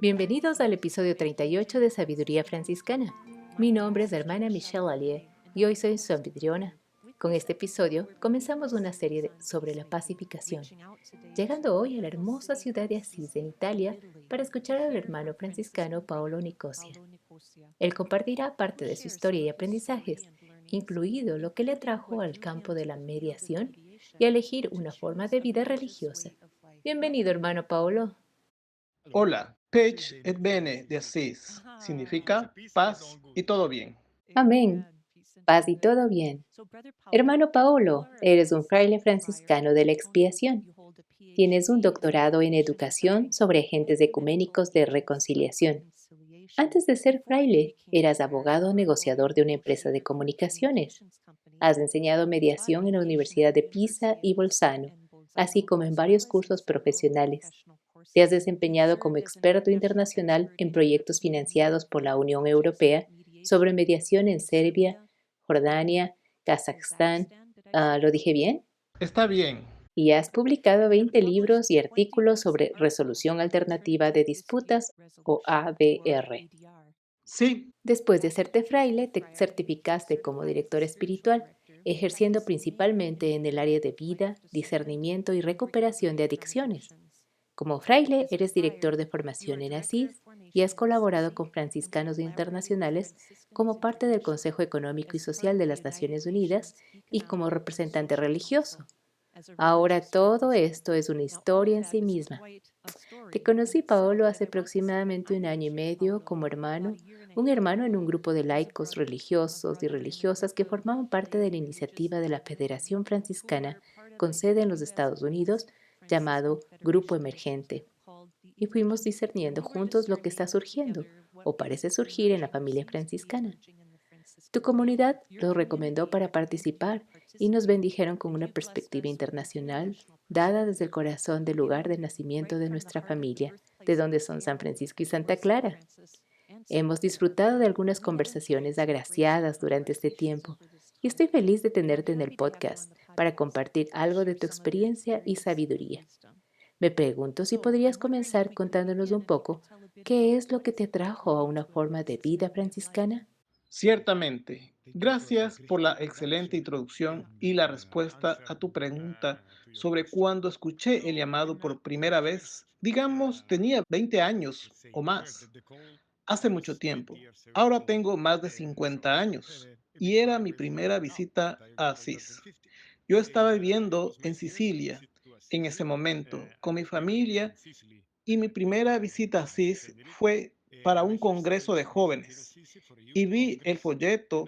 Bienvenidos al episodio 38 de Sabiduría Franciscana. Mi nombre es la hermana Michelle Allier y hoy soy su anfitriona. Con este episodio comenzamos una serie sobre la pacificación, llegando hoy a la hermosa ciudad de Asís, en Italia, para escuchar al hermano franciscano Paolo Nicosia. Él compartirá parte de su historia y aprendizajes, incluido lo que le atrajo al campo de la mediación y a elegir una forma de vida religiosa. Bienvenido, hermano Paolo. Hola, Pech et Bene de Asís significa paz y todo bien. Amén. Paz y todo bien. Hermano Paolo, eres un fraile franciscano de la expiación. Tienes un doctorado en educación sobre agentes ecuménicos de reconciliación. Antes de ser fraile, eras abogado negociador de una empresa de comunicaciones. Has enseñado mediación en la Universidad de Pisa y Bolzano, así como en varios cursos profesionales. Te has desempeñado como experto internacional en proyectos financiados por la Unión Europea sobre mediación en Serbia, Jordania, Kazajstán. ¿Lo dije bien? Está bien. Y has publicado 20 libros y artículos sobre resolución alternativa de disputas o ADR. Sí, Después de hacerte fraile, te certificaste como director espiritual, ejerciendo principalmente en el área de vida, discernimiento y recuperación de adicciones. Como fraile, eres director de formación en Asís y has colaborado con franciscanos internacionales como parte del Consejo Económico y Social de las Naciones Unidas y como representante religioso. Ahora todo esto es una historia en sí misma. Te conocí, Paolo, hace aproximadamente un año y medio como hermano, un hermano en un grupo de laicos religiosos y religiosas que formaban parte de la iniciativa de la Federación Franciscana con sede en los Estados Unidos, llamado Grupo Emergente. Y fuimos discerniendo juntos lo que está surgiendo, o parece surgir en la familia franciscana. Tu comunidad los recomendó para participar y nos bendijeron con una perspectiva internacional dada desde el corazón del lugar de nacimiento de nuestra familia, de donde son San Francisco y Santa Clara. Hemos disfrutado de algunas conversaciones agraciadas durante este tiempo y estoy feliz de tenerte en el podcast para compartir algo de tu experiencia y sabiduría. Me pregunto si podrías comenzar contándonos un poco qué es lo que te atrajo a una forma de vida franciscana. ciertamente. Gracias por la excelente introducción y la respuesta a tu pregunta sobre cuándo escuché el llamado por primera vez. Digamos, tenía 20 años o más. Hace mucho tiempo. Ahora tengo más de 50 años y era mi primera visita a Asís. Yo estaba viviendo en Sicilia en ese momento con mi familia y mi primera visita a Asís fue para un congreso de jóvenes y vi el folleto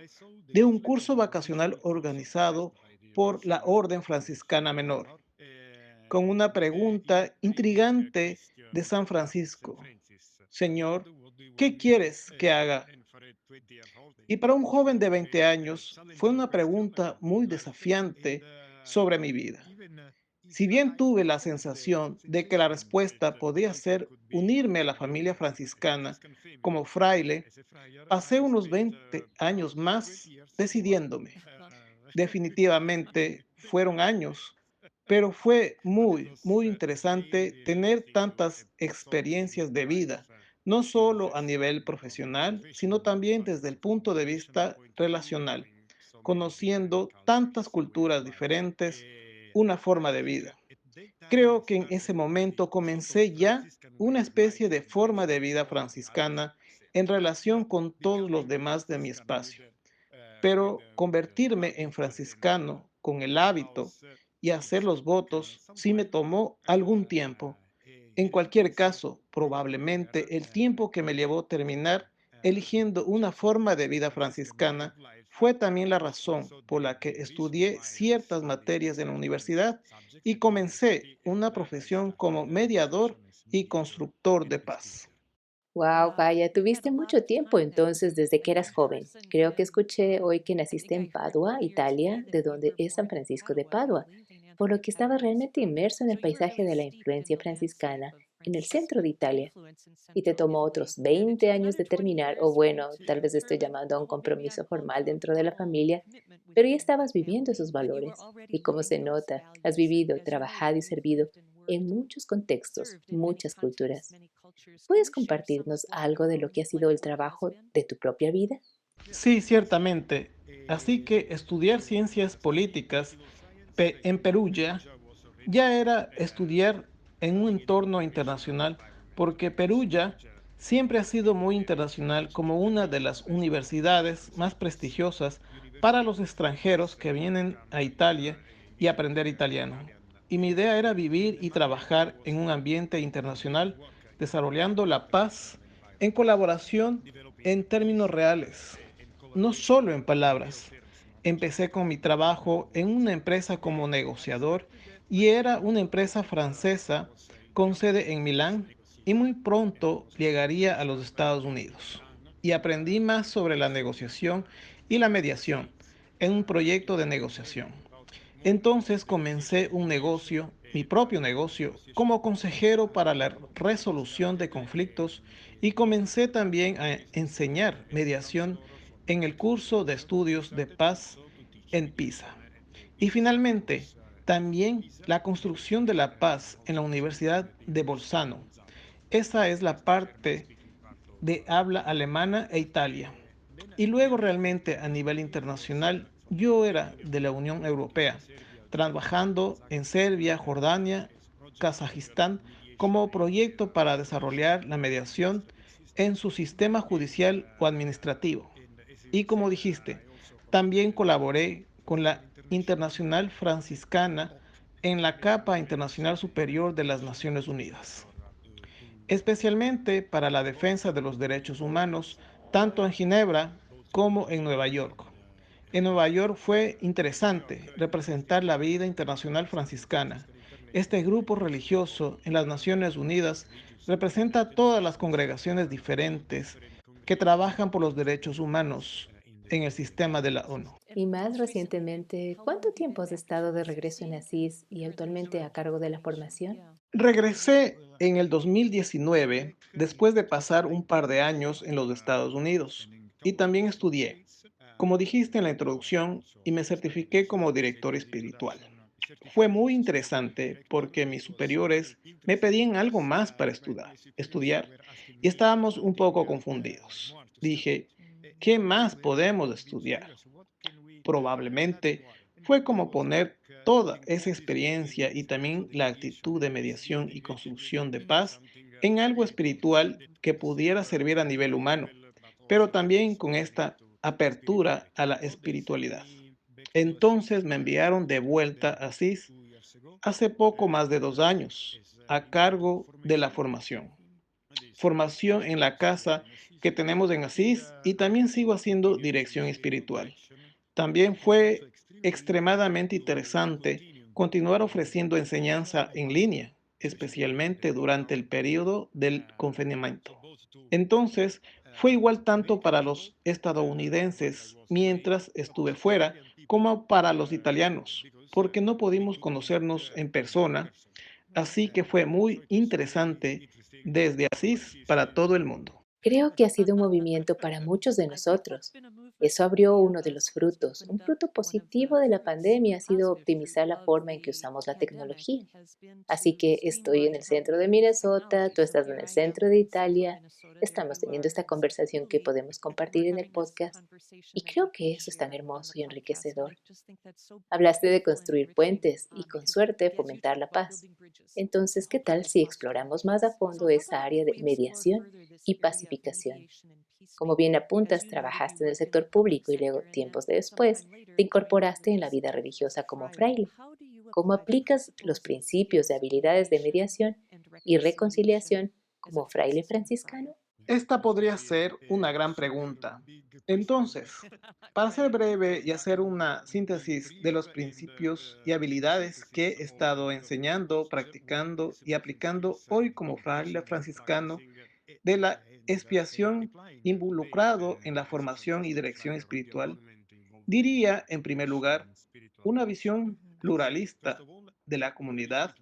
de un curso vacacional organizado por la Orden Franciscana Menor, con una pregunta intrigante de San Francisco. Señor, ¿qué quieres que haga? Y para un joven de 20 años fue una pregunta muy desafiante sobre mi vida. Si bien tuve la sensación de que la respuesta podía ser unirme a la familia franciscana como fraile, pasé unos 20 años más decidiéndome. Definitivamente fueron años, pero fue muy interesante tener tantas experiencias de vida, no solo a nivel profesional, sino también desde el punto de vista relacional, conociendo tantas culturas diferentes, una forma de vida. Creo que en ese momento comencé ya una especie de forma de vida franciscana en relación con todos los demás de mi espacio. Pero convertirme en franciscano con el hábito y hacer los votos sí me tomó algún tiempo. En cualquier caso, probablemente el tiempo que me llevó terminar eligiendo una forma de vida franciscana fue también la razón por la que estudié ciertas materias en la universidad y comencé una profesión como mediador y constructor de paz. Wow, vaya, tuviste mucho tiempo entonces desde que eras joven. Creo que escuché hoy que naciste en Padua, Italia, de donde es San Francisco de Padua, por lo que estabas realmente inmerso en el paisaje de la influencia franciscana en el centro de Italia. Y te tomó otros 20 años de terminar, o bueno, tal vez estoy llamando a un compromiso formal dentro de la familia, pero ya estabas viviendo esos valores. Y como se nota, has vivido, trabajado y servido en muchos contextos, muchas culturas. ¿Puedes compartirnos algo de lo que ha sido el trabajo de tu propia vida? Sí, ciertamente. Así que estudiar ciencias políticas en Perugia ya era estudiar en un entorno internacional, porque Perugia siempre ha sido muy internacional como una de las universidades más prestigiosas para los extranjeros que vienen a Italia y aprender italiano. Y mi idea era vivir y trabajar en un ambiente internacional, desarrollando la paz en colaboración en términos reales, no solo en palabras. Empecé con mi trabajo en una empresa como negociador y era una empresa francesa con sede en Milán y muy pronto llegaría a los Estados Unidos. Y aprendí más sobre la negociación y la mediación en un proyecto de negociación. Entonces comencé un negocio, mi propio negocio, como consejero para la resolución de conflictos y comencé también a enseñar mediación en el curso de estudios de paz en Pisa. Y finalmente, también la construcción de la paz en la Universidad de Bolzano. Esa es la parte de habla alemana e Italia. Y luego realmente a nivel internacional, yo era de la Unión Europea, trabajando en Serbia, Jordania, Kazajistán, como proyecto para desarrollar la mediación en su sistema judicial o administrativo. Y como dijiste, también colaboré con la Internacional Franciscana en la capa internacional superior de las Naciones Unidas, especialmente para la defensa de los derechos humanos, tanto en Ginebra como en Nueva York. En Nueva York fue interesante representar la vida internacional franciscana. Este grupo religioso en las Naciones Unidas representa todas las congregaciones diferentes que trabajan por los derechos humanos en el sistema de la ONU. Y más recientemente, ¿cuánto tiempo has estado de regreso en Asís y actualmente a cargo de la formación? Regresé en el 2019 después de pasar un par de años en los Estados Unidos y también estudié, como dijiste en la introducción, y me certifiqué como director espiritual. Fue muy interesante porque mis superiores me pedían algo más para estudiar y estábamos un poco confundidos. Dije, ¿qué más podemos estudiar? Probablemente fue como poner toda esa experiencia y también la actitud de mediación y construcción de paz en algo espiritual que pudiera servir a nivel humano, pero también con esta apertura a la espiritualidad. Entonces me enviaron de vuelta a Asís hace poco más de 2 años a cargo de la formación en la casa que tenemos en Asís y también sigo haciendo dirección espiritual. También fue extremadamente interesante continuar ofreciendo enseñanza en línea, especialmente durante el periodo del confinamiento. Entonces, fue igual tanto para los estadounidenses mientras estuve fuera como para los italianos, porque no pudimos conocernos en persona, así que fue muy interesante desde Asís para todo el mundo. Creo que ha sido un movimiento para muchos de nosotros. Eso abrió uno de los frutos. Un fruto positivo de la pandemia ha sido optimizar la forma en que usamos la tecnología. Así que estoy en el centro de Minnesota, tú estás en el centro de Italia, estamos teniendo esta conversación que podemos compartir en el podcast y creo que eso es tan hermoso y enriquecedor. Hablaste de construir puentes y con suerte fomentar la paz. Entonces, ¿qué tal si exploramos más a fondo esa área de mediación y pacificación? Como bien apuntas, trabajaste en el sector público y luego, tiempos después, te incorporaste en la vida religiosa como fraile. ¿Cómo aplicas los principios de habilidades de mediación y reconciliación como fraile franciscano? Esta podría ser una gran pregunta. Entonces, para ser breve y hacer una síntesis de los principios y habilidades que he estado enseñando, practicando y aplicando hoy como fraile franciscano de la expiación involucrado en la formación y dirección espiritual, diría, en primer lugar, una visión pluralista de la comunidad,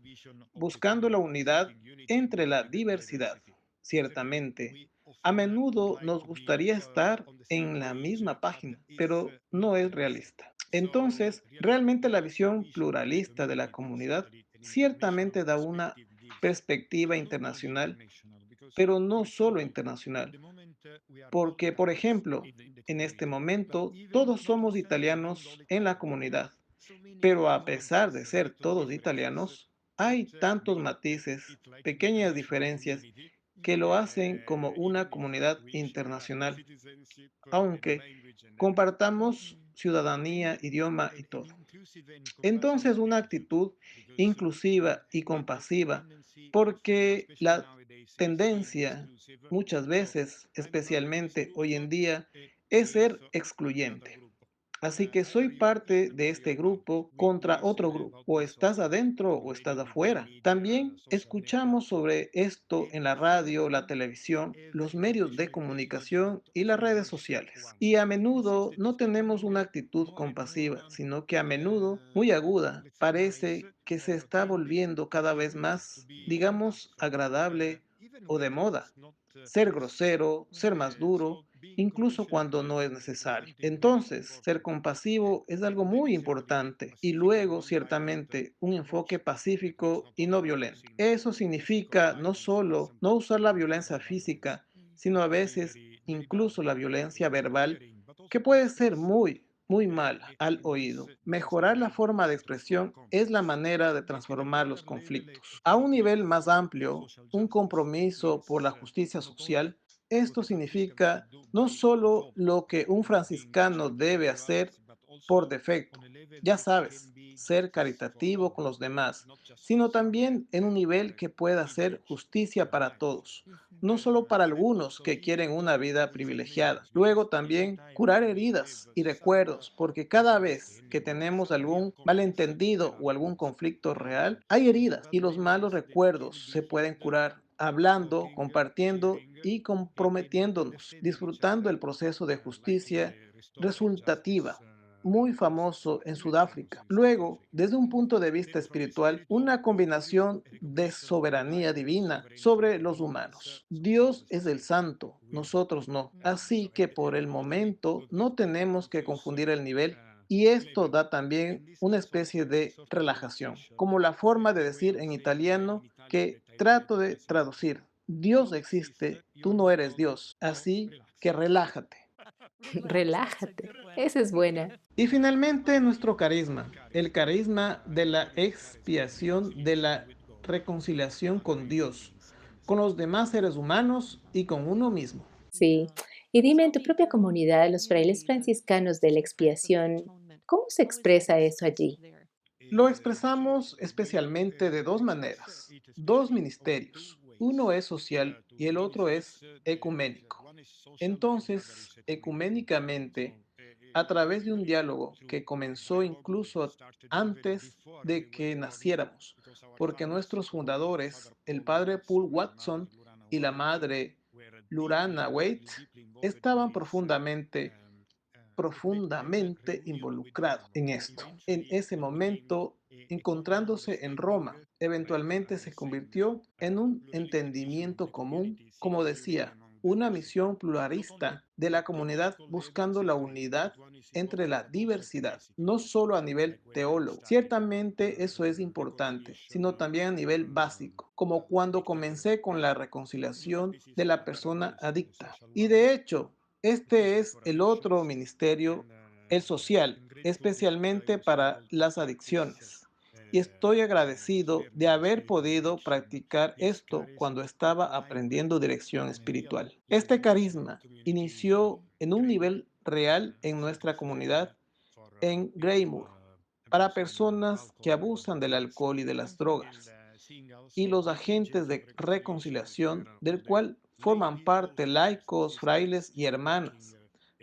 buscando la unidad entre la diversidad. Ciertamente, a menudo nos gustaría estar en la misma página, pero no es realista. Entonces, realmente la visión pluralista de la comunidad ciertamente da una perspectiva internacional, pero no solo internacional, porque, por ejemplo, en este momento todos somos italianos en la comunidad, pero a pesar de ser todos italianos, hay tantos matices, pequeñas diferencias que lo hacen como una comunidad internacional, aunque compartamos ciudadanía, idioma y todo. Entonces, una actitud inclusiva y compasiva, porque la tendencia muchas veces, especialmente hoy en día, es ser excluyente. Así que soy parte de este grupo contra otro grupo. O estás adentro o estás afuera. También escuchamos sobre esto en la radio, la televisión, los medios de comunicación y las redes sociales. Y a menudo no tenemos una actitud compasiva, sino que a menudo, muy aguda, parece que se está volviendo cada vez más, digamos, agradable o de moda. Ser grosero, ser más duro, incluso cuando no es necesario. Entonces, ser compasivo es algo muy importante y luego, ciertamente, un enfoque pacífico y no violento. Eso significa no solo no usar la violencia física, sino a veces incluso la violencia verbal, que puede ser muy mala al oído. Mejorar la forma de expresión es la manera de transformar los conflictos. A un nivel más amplio, un compromiso por la justicia social. Esto significa no solo lo que un franciscano debe hacer por defecto, ya sabes, ser caritativo con los demás, sino también en un nivel que pueda hacer justicia para todos, no solo para algunos que quieren una vida privilegiada. Luego también curar heridas y recuerdos, porque cada vez que tenemos algún malentendido o algún conflicto real, hay heridas y los malos recuerdos se pueden curar hablando, compartiendo y comprometiéndonos, disfrutando el proceso de justicia resultativa, muy famoso en Sudáfrica. Luego, desde un punto de vista espiritual, una combinación de soberanía divina sobre los humanos. Dios es el santo, nosotros no. Así que por el momento no tenemos que confundir el nivel y esto da también una especie de relajación, como la forma de decir en italiano que trato de traducir. Dios existe, tú no eres Dios, así que relájate. Relájate. Esa es buena. Y finalmente nuestro carisma, el carisma de la expiación, de la reconciliación con Dios, con los demás seres humanos y con uno mismo. Sí. Y dime, en tu propia comunidad, los frailes franciscanos de la expiación, ¿cómo se expresa eso allí? Lo expresamos especialmente de dos maneras, dos ministerios. Uno es social y el otro es ecuménico. Entonces, ecuménicamente, a través de un diálogo que comenzó incluso antes de que naciéramos, porque nuestros fundadores, el padre Paul Watson y la madre Lurana Waite, estaban profundamente involucrado en esto. En ese momento, encontrándose en Roma, eventualmente se convirtió en un entendimiento común, como decía, una misión pluralista de la comunidad buscando la unidad entre la diversidad, no solo a nivel teólogo. Ciertamente eso es importante, sino también a nivel básico, como cuando comencé con la reconciliación de la persona adicta. Y de hecho, este es el otro ministerio, el social, especialmente para las adicciones. Y estoy agradecido de haber podido practicar esto cuando estaba aprendiendo dirección espiritual. Este carisma inició en un nivel real en nuestra comunidad en Greymouth para personas que abusan del alcohol y de las drogas y los agentes de reconciliación, del cual forman parte laicos, frailes y hermanas.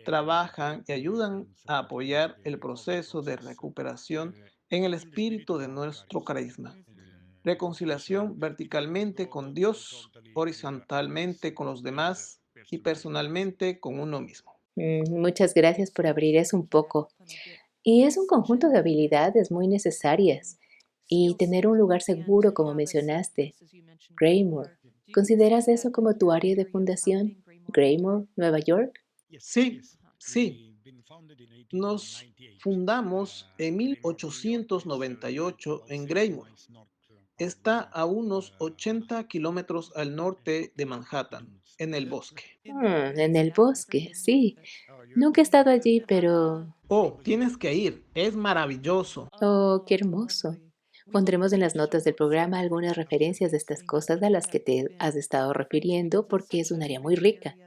Trabajan y ayudan a apoyar el proceso de recuperación en el espíritu de nuestro carisma. Reconciliación verticalmente con Dios, horizontalmente con los demás y personalmente con uno mismo. Muchas gracias por abrir eso un poco. Y es un conjunto de habilidades muy necesarias. Y tener un lugar seguro, como mencionaste, Graymore. ¿Consideras eso como tu área de fundación? Graymore, Nueva York. Sí, sí, nos fundamos en 1898 en Greymouth. Está a unos 80 kilómetros al norte de Manhattan, en el bosque. En el bosque, sí. Nunca he estado allí, pero... Oh, tienes que ir, es maravilloso. Oh, qué hermoso. Pondremos en las notas del programa algunas referencias de estas cosas a las que te has estado refiriendo porque es un área muy rica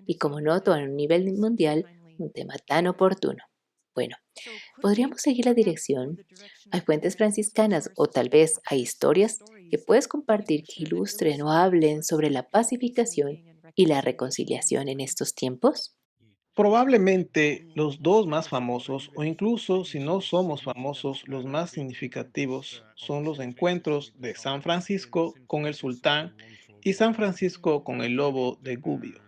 y como noto a un nivel mundial, un tema tan oportuno. Bueno, podríamos seguir la dirección. Hay fuentes franciscanas o tal vez hay historias que puedes compartir que ilustren o hablen sobre la pacificación y la reconciliación en estos tiempos. Probablemente los dos más famosos, o incluso si no somos famosos, los más significativos, son los encuentros de San Francisco con el sultán y San Francisco con el lobo de Gubbio.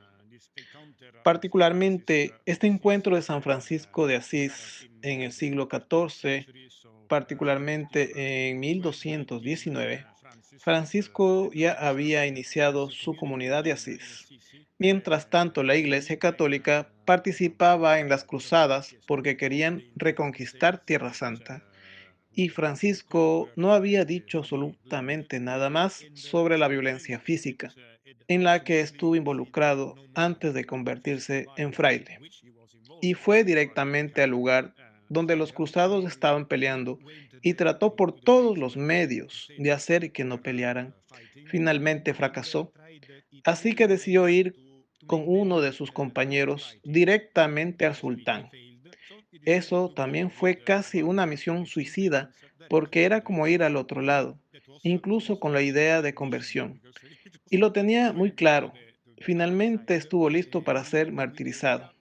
Particularmente, este encuentro de San Francisco de Asís en el siglo XIV, particularmente en 1219, Francisco ya había iniciado su comunidad de Asís. Mientras tanto, la Iglesia Católica participaba en las cruzadas porque querían reconquistar Tierra Santa, y Francisco no había dicho absolutamente nada más sobre la violencia física, en la que estuvo involucrado antes de convertirse en fraile, y fue directamente al lugar donde los cruzados estaban peleando y trató por todos los medios de hacer que no pelearan. Finalmente fracasó, así que decidió ir con uno de sus compañeros directamente al sultán. Eso también fue casi una misión suicida porque era como ir al otro lado, incluso con la idea de conversión. Y lo tenía muy claro. Finalmente estuvo listo para ser martirizado.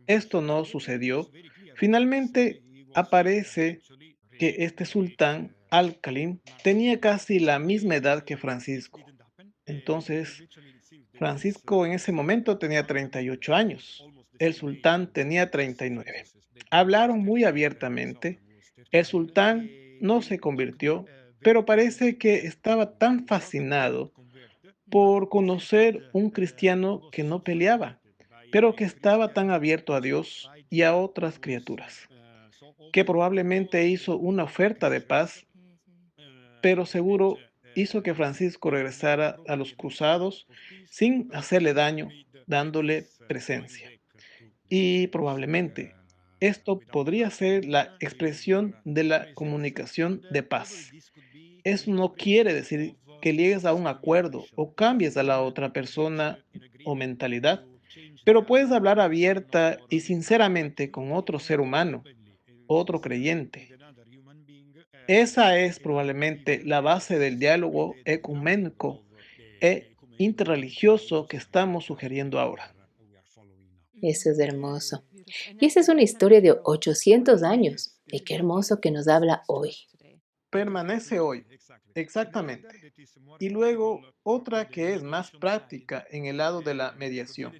Esto no sucedió. Finalmente aparece que este sultán, Al-Khalim, tenía casi la misma edad que Francisco. Entonces, Francisco en ese momento tenía 38 años. El sultán tenía 39. Hablaron muy abiertamente. El sultán no se convirtió, pero parece que estaba tan fascinado por conocer un cristiano que no peleaba, pero que estaba tan abierto a Dios y a otras criaturas, que probablemente hizo una oferta de paz, pero seguro hizo que Francisco regresara a los cruzados sin hacerle daño, dándole presencia. Y probablemente esto podría ser la expresión de la comunicación de paz. Eso no quiere decir que llegues a un acuerdo o cambies a la otra persona o mentalidad, pero puedes hablar abierta y sinceramente con otro ser humano, otro creyente. Esa es probablemente la base del diálogo ecuménico e interreligioso que estamos sugiriendo ahora. Eso es hermoso. Y esa es una historia de 800 años. Y qué hermoso que nos habla hoy. Permanece hoy, exactamente. Y luego otra que es más práctica en el lado de la mediación,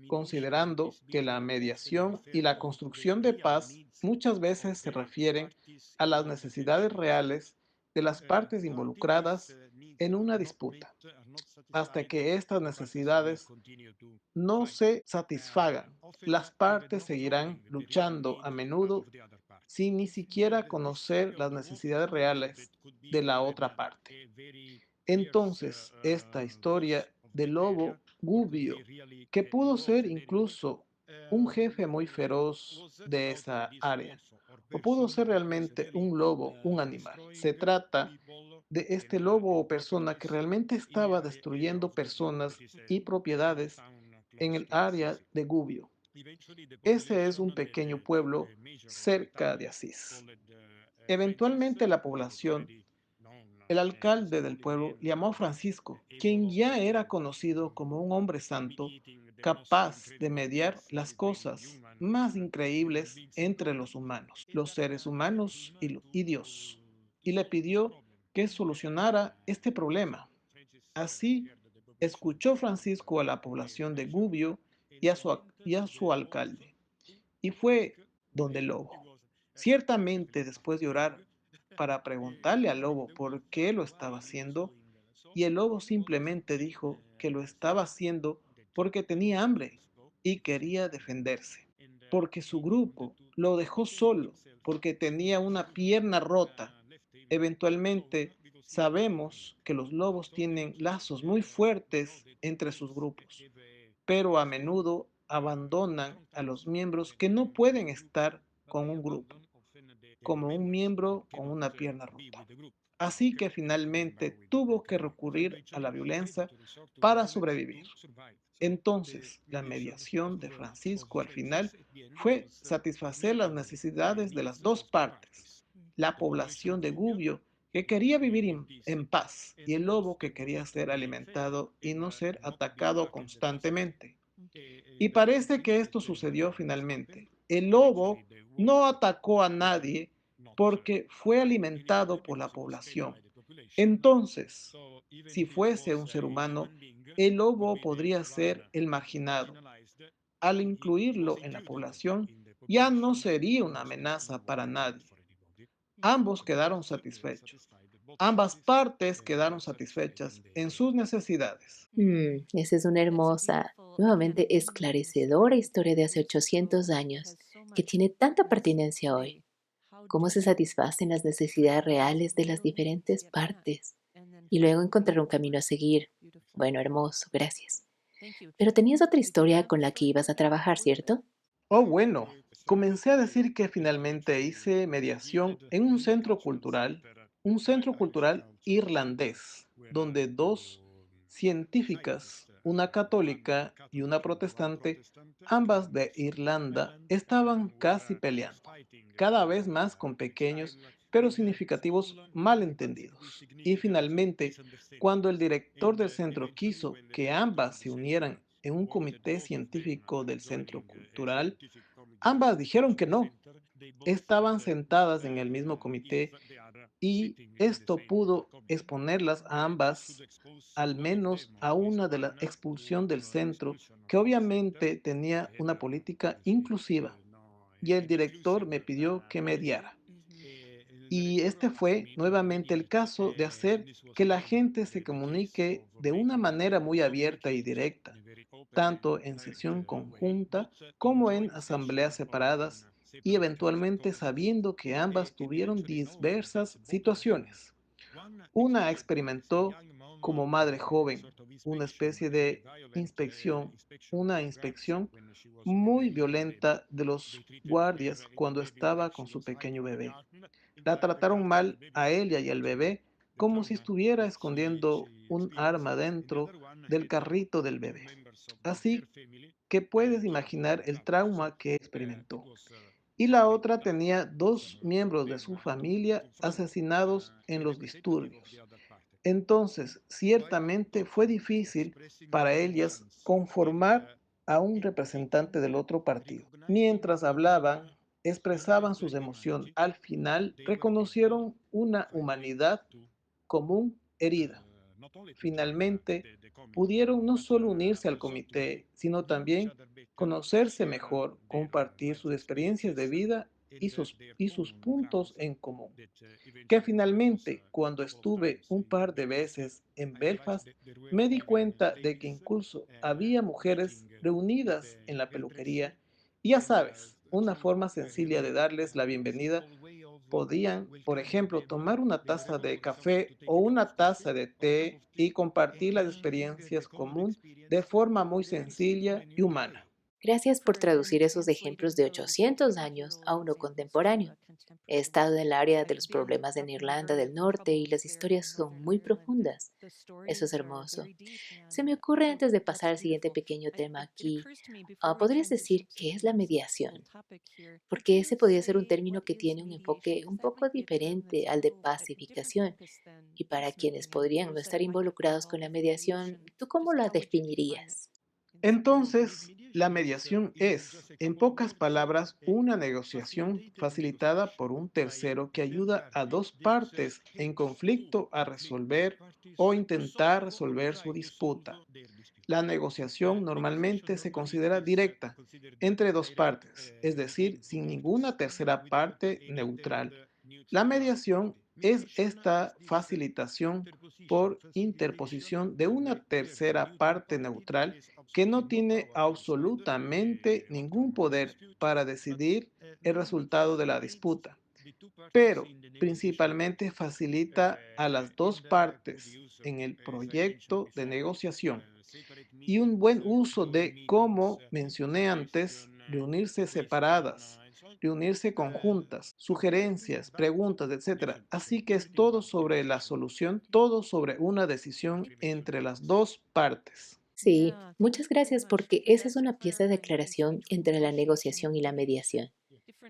considerando que la mediación y la construcción de paz muchas veces se refieren a las necesidades reales de las partes involucradas en una disputa, hasta que estas necesidades no se satisfagan. Las partes seguirán luchando a menudo sin ni siquiera conocer las necesidades reales de la otra parte. Entonces, esta historia del lobo Gubbio, que pudo ser incluso un jefe muy feroz de esa área, o pudo ser realmente un lobo, un animal. Se trata de este lobo o persona que realmente estaba destruyendo personas y propiedades en el área de Gubbio. Ese es un pequeño pueblo cerca de Asís. Eventualmente la población, el alcalde del pueblo llamó a Francisco, quien ya era conocido como un hombre santo, capaz de mediar las cosas más increíbles entre los humanos, los seres humanos y Dios, y le pidió que solucionara este problema. Así, escuchó Francisco a la población de Gubbio y a su alcalde, y fue donde el lobo. Ciertamente, después de orar para preguntarle al lobo por qué lo estaba haciendo, y el lobo simplemente dijo que lo estaba haciendo porque tenía hambre y quería defenderse, porque su grupo lo dejó solo, porque tenía una pierna rota. Eventualmente Sabemos que los lobos tienen lazos muy fuertes entre sus grupos, pero a menudo abandonan a los miembros que no pueden estar con un grupo, como un miembro con una pierna rota. Así que finalmente tuvo que recurrir a la violencia para sobrevivir. Entonces, la mediación de Francisco al final fue satisfacer las necesidades de las dos partes, la población de Gubbio que quería vivir en paz y el lobo que quería ser alimentado y no ser atacado constantemente. Y parece que esto sucedió finalmente. El lobo no atacó a nadie porque fue alimentado por la población. Entonces, si fuese un ser humano, el lobo podría ser el marginado. Al incluirlo en la población, ya no sería una amenaza para nadie. Ambos quedaron satisfechos. Ambas partes quedaron satisfechas en sus necesidades. Esa es una hermosa, nuevamente esclarecedora historia de hace 800 años que tiene tanta pertinencia hoy. ¿Cómo se satisfacen las necesidades reales de las diferentes partes? Y luego encontrar un camino a seguir. Bueno, hermoso, gracias. Pero tenías otra historia con la que ibas a trabajar, ¿cierto? Oh, bueno, comencé a decir que finalmente hice mediación en un centro cultural irlandés, donde dos científicas, una católica y una protestante, ambas de Irlanda, estaban casi peleando, cada vez más con pequeños pero significativos malentendidos. Y finalmente, cuando el director del centro quiso que ambas se unieran en un comité científico del centro cultural, ambas dijeron que no. Estaban sentadas en el mismo comité y esto pudo exponerlas a ambas, al menos a una de la expulsión del centro, que obviamente tenía una política inclusiva. Y el director me pidió que mediara. Y este fue nuevamente el caso de hacer que la gente se comunique de una manera muy abierta y directa, tanto en sesión conjunta como en asambleas separadas, y eventualmente sabiendo que ambas tuvieron diversas situaciones. Una experimentó como madre joven una especie de inspección, una inspección muy violenta de los guardias cuando estaba con su pequeño bebé. La trataron mal a ella y al bebé como si estuviera escondiendo un arma dentro del carrito del bebé. Así que puedes imaginar el trauma que experimentó. Y la otra tenía dos miembros de su familia asesinados en los disturbios. Entonces, ciertamente fue difícil para ellas conformar a un representante del otro partido. Mientras hablaban, expresaban sus emociones. Al final, reconocieron una humanidad común herida. Finalmente, pudieron no solo unirse al comité, sino también conocerse mejor, compartir sus experiencias de vida y sus puntos en común. Que finalmente, cuando estuve un par de veces en Belfast, me di cuenta de que incluso había mujeres reunidas en la peluquería y ya sabes, una forma sencilla de darles la bienvenida. Podían, por ejemplo, tomar una taza de café o una taza de té y compartir las experiencias comunes de forma muy sencilla y humana. Gracias por traducir esos ejemplos de 800 años a uno contemporáneo. He estado en el área de los problemas en Irlanda del Norte y las historias son muy profundas. Eso es hermoso. Se me ocurre antes de pasar al siguiente pequeño tema aquí, ¿podrías decir qué es la mediación? Porque ese podría ser un término que tiene un enfoque un poco diferente al de pacificación. Y para quienes podrían no estar involucrados con la mediación, ¿tú cómo la definirías? Entonces, la mediación es, en pocas palabras, una negociación facilitada por un tercero que ayuda a dos partes en conflicto a resolver o intentar resolver su disputa. La negociación normalmente se considera directa entre dos partes, es decir, sin ninguna tercera parte neutral. La mediación es esta facilitación por interposición de una tercera parte neutral que no tiene absolutamente ningún poder para decidir el resultado de la disputa. pero principalmente facilita a las dos partes en el proyecto de negociación. Y un buen uso de, como mencioné antes, reunirse separadas, reunirse conjuntas, sugerencias, preguntas, etcétera. Así que es todo sobre la solución, todo sobre una decisión entre las dos partes. Sí, muchas gracias porque esa es una pieza de aclaración entre la negociación y la mediación.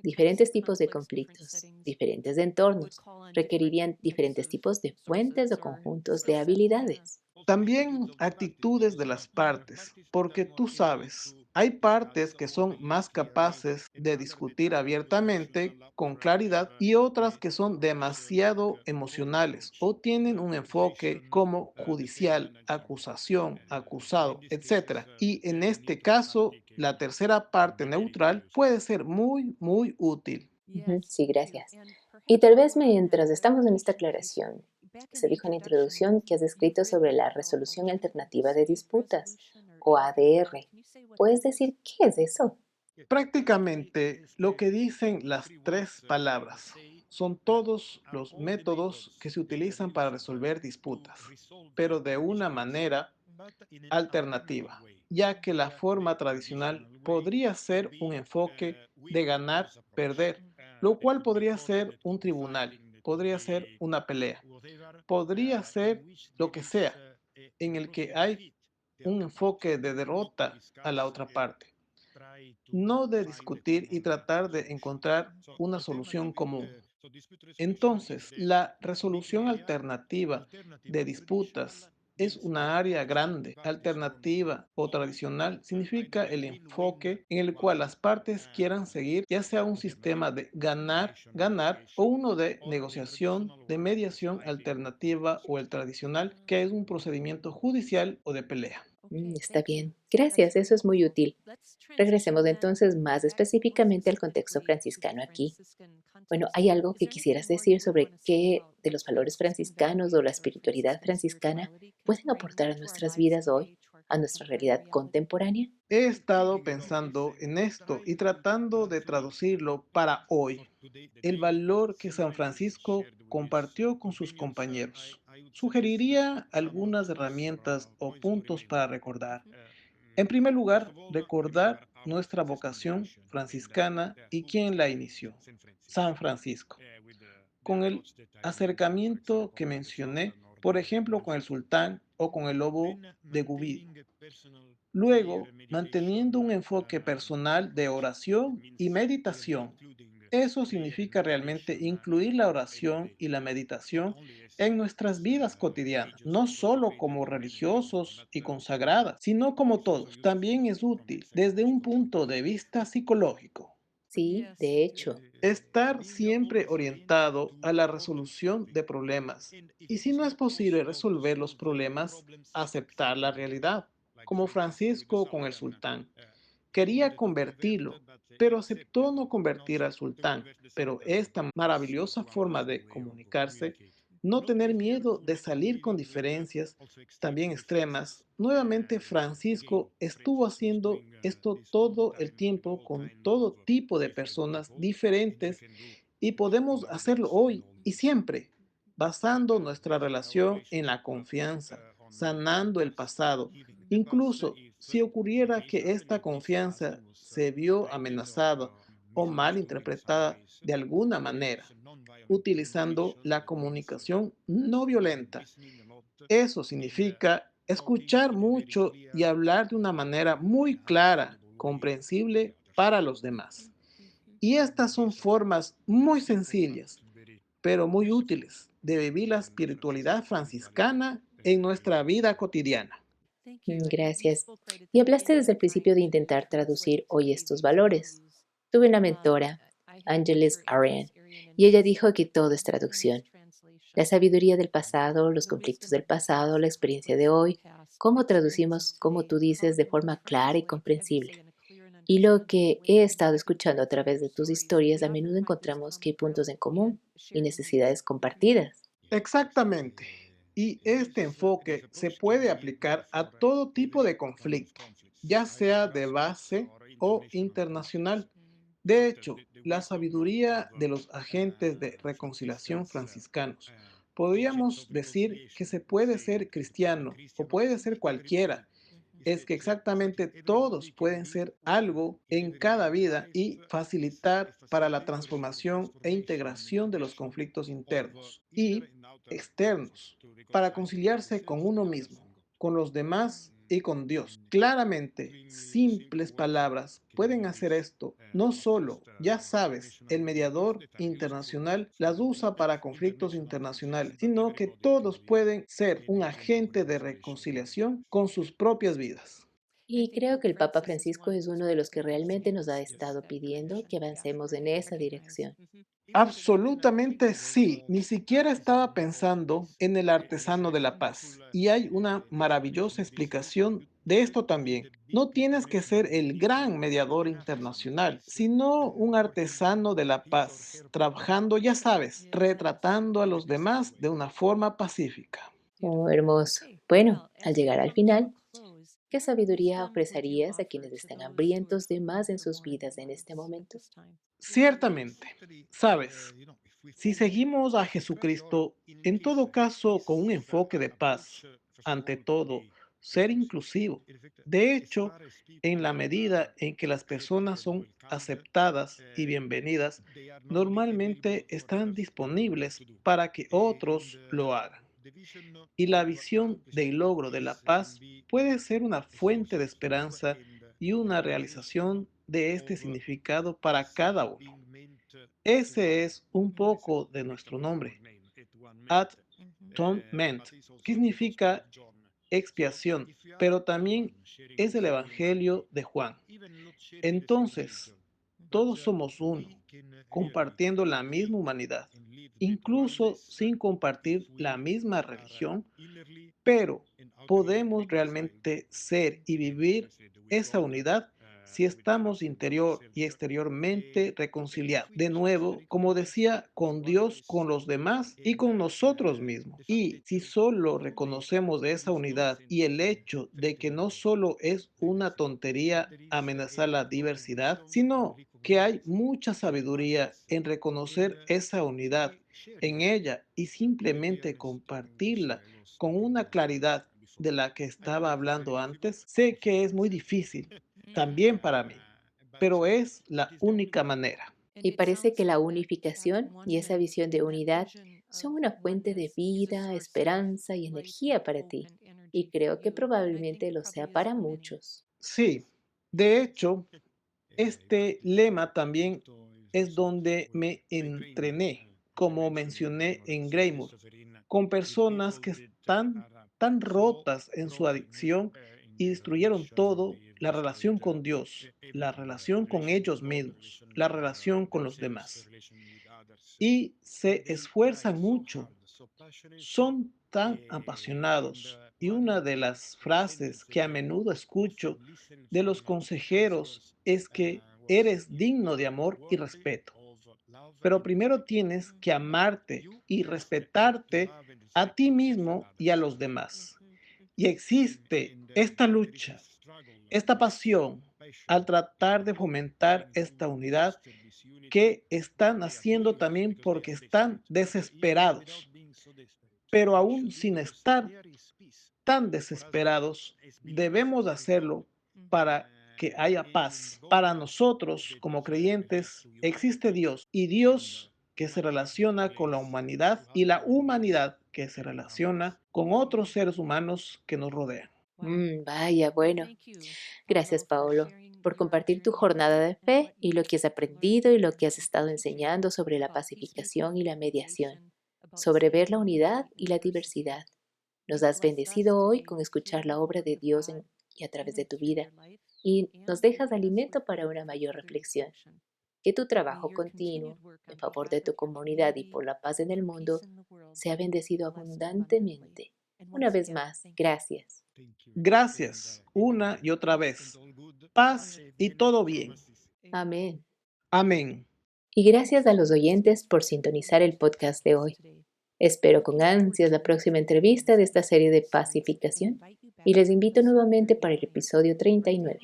Diferentes tipos de conflictos, diferentes entornos, requerirían diferentes tipos de fuentes o conjuntos de habilidades. También actitudes de las partes, porque tú sabes, hay partes que son más capaces de discutir abiertamente, con claridad, y otras que son demasiado emocionales o tienen un enfoque como judicial, acusación, acusado, etcétera. Y en este caso, la tercera parte neutral puede ser muy útil. Ujú, sí, gracias. Y tal vez mientras estamos en esta aclaración, se dijo en la introducción que has escrito sobre la resolución alternativa de disputas, o ADR. ¿Puedes decir qué es eso? Prácticamente lo que dicen las tres palabras son todos los métodos que se utilizan para resolver disputas, pero de una manera alternativa, ya que la forma tradicional podría ser un enfoque de ganar, perder, lo cual podría ser un tribunal, podría ser una pelea, podría ser lo que sea, en el que hay un enfoque de derrota a la otra parte, no de discutir y tratar de encontrar una solución común. Entonces, la resolución alternativa de disputas es una área grande. Alternativa o tradicional significa el enfoque en el cual las partes quieran seguir, ya sea un sistema de ganar, ganar o uno de negociación, de mediación alternativa o el tradicional, que es un procedimiento judicial o de pelea. Está bien. Gracias, eso es muy útil. Regresemos entonces más específicamente al contexto franciscano aquí. Bueno, ¿hay algo que quisieras decir sobre qué de los valores franciscanos o la espiritualidad franciscana pueden aportar a nuestras vidas hoy, a nuestra realidad contemporánea? He estado pensando en esto y tratando de traducirlo para hoy. El valor que San Francisco compartió con sus compañeros. Sugeriría algunas herramientas o puntos para recordar. En primer lugar, recordar nuestra vocación franciscana y quién la inició. San Francisco. Con el acercamiento que mencioné, por ejemplo, con el sultán o con el lobo de Gubí. Luego, manteniendo un enfoque personal de oración y meditación. Eso significa realmente incluir la oración y la meditación en nuestras vidas cotidianas, no solo como religiosos y consagradas, sino como todos. También es útil desde un punto de vista psicológico. Sí, de hecho. Estar siempre orientado a la resolución de problemas. Y si no es posible resolver los problemas, aceptar la realidad, como Francisco con el sultán. Quería convertirlo, pero aceptó no convertir al sultán. Pero esta maravillosa forma de comunicarse, no tener miedo de salir con diferencias también extremas. Nuevamente Francisco estuvo haciendo esto todo el tiempo con todo tipo de personas diferentes y podemos hacerlo hoy y siempre, basando nuestra relación en la confianza, sanando el pasado. Incluso si ocurriera que esta confianza se vio amenazada o mal interpretada de alguna manera, utilizando la comunicación no violenta. Eso significa escuchar mucho y hablar de una manera muy clara, comprensible para los demás. Y estas son formas muy sencillas, pero muy útiles de vivir la espiritualidad franciscana en nuestra vida cotidiana. Gracias. Y hablaste desde el principio de intentar traducir hoy estos valores. Tuve una mentora, Angeles Ariane, y ella dijo que todo es traducción. La sabiduría del pasado, los conflictos del pasado, la experiencia de hoy, cómo traducimos, como tú dices, de forma clara y comprensible. Y lo que he estado escuchando a través de tus historias, a menudo encontramos que hay puntos en común y necesidades compartidas. Exactamente. Y este enfoque se puede aplicar a todo tipo de conflicto, ya sea de base o internacional. De hecho, la sabiduría de los agentes de reconciliación franciscanos. Podríamos decir que se puede ser cristiano o puede ser cualquiera. Es que exactamente todos pueden ser algo en cada vida y facilitar para la transformación e integración de los conflictos internos y externos, para conciliarse con uno mismo, con los demás y con Dios. Claramente, simples palabras pueden hacer esto. No solo, ya sabes, el mediador internacional las usa para conflictos internacionales, sino que todos pueden ser un agente de reconciliación con sus propias vidas. Y creo que el Papa Francisco es uno de los que realmente nos ha estado pidiendo que avancemos en esa dirección. Absolutamente sí. Ni siquiera estaba pensando en el artesano de la paz. Y hay una maravillosa explicación de esto también. No tienes que ser el gran mediador internacional, sino un artesano de la paz, trabajando, ya sabes, retratando a los demás de una forma pacífica. Oh, hermoso. Bueno, al llegar al final, ¿qué sabiduría ofrecerías a quienes están hambrientos de más en sus vidas en este momento? Ciertamente, sabes, si seguimos a Jesucristo, en todo caso con un enfoque de paz, ante todo, ser inclusivo. De hecho, en la medida en que las personas son aceptadas y bienvenidas, normalmente están disponibles para que otros lo hagan. Y la visión del logro de la paz puede ser una fuente de esperanza y una realización de este significado para cada uno. Ese es un poco de nuestro nombre, atonement, que significa expiación, pero también es el Evangelio de Juan. Entonces, todos somos uno, compartiendo la misma humanidad, incluso sin compartir la misma religión, pero podemos realmente ser y vivir esa unidad si estamos interior y exteriormente reconciliados. De nuevo, como decía, con Dios, con los demás y con nosotros mismos. Y si solo reconocemos esa unidad y el hecho de que no solo es una tontería amenazar la diversidad, sino que hay mucha sabiduría en reconocer esa unidad en ella y simplemente compartirla con una claridad de la que estaba hablando antes, sé que es muy difícil, también para mí, pero es la única manera. Y parece que la unificación y esa visión de unidad son una fuente de vida, esperanza y energía para ti. Y creo que probablemente lo sea para muchos. Sí, de hecho, este lema también es donde me entrené, como mencioné en Greymouth, con personas que están tan rotas en su adicción y destruyeron todo, la relación con Dios, la relación con ellos mismos, la relación con los demás. Y se esfuerzan mucho, son tan apasionados. Y una de las frases que a menudo escucho de los consejeros es que eres digno de amor y respeto. Pero primero tienes que amarte y respetarte a ti mismo y a los demás. Y existe esta lucha, esta pasión al tratar de fomentar esta unidad que están haciendo también porque están desesperados. Pero aún sin estar tan desesperados, debemos hacerlo para que haya paz. Para nosotros, como creyentes, existe Dios y Dios que se relaciona con la humanidad y la humanidad que se relaciona con otros seres humanos que nos rodean. Vaya, bueno. Gracias, Paolo, por compartir tu jornada de fe y lo que has aprendido y lo que has estado enseñando sobre la pacificación y la mediación, sobre ver la unidad y la diversidad. Nos has bendecido hoy con escuchar la obra de Dios y a través de tu vida y nos dejas alimento para una mayor reflexión. Que tu trabajo continuo en favor de tu comunidad y por la paz en el mundo sea bendecido abundantemente. Una vez más, gracias. Gracias una y otra vez. Paz y todo bien. Amén. Amén. Y gracias a los oyentes por sintonizar el podcast de hoy. Espero con ansias la próxima entrevista de esta serie de pacificación y les invito nuevamente para el episodio 39.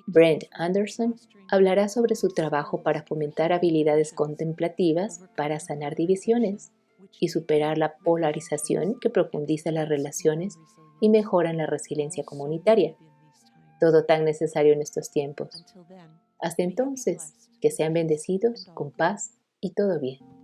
Brent Anderson hablará sobre su trabajo para fomentar habilidades contemplativas para sanar divisiones y superar la polarización que profundiza las relaciones y mejora la resiliencia comunitaria, todo tan necesario en estos tiempos. Hasta entonces, que sean bendecidos con paz y todo bien.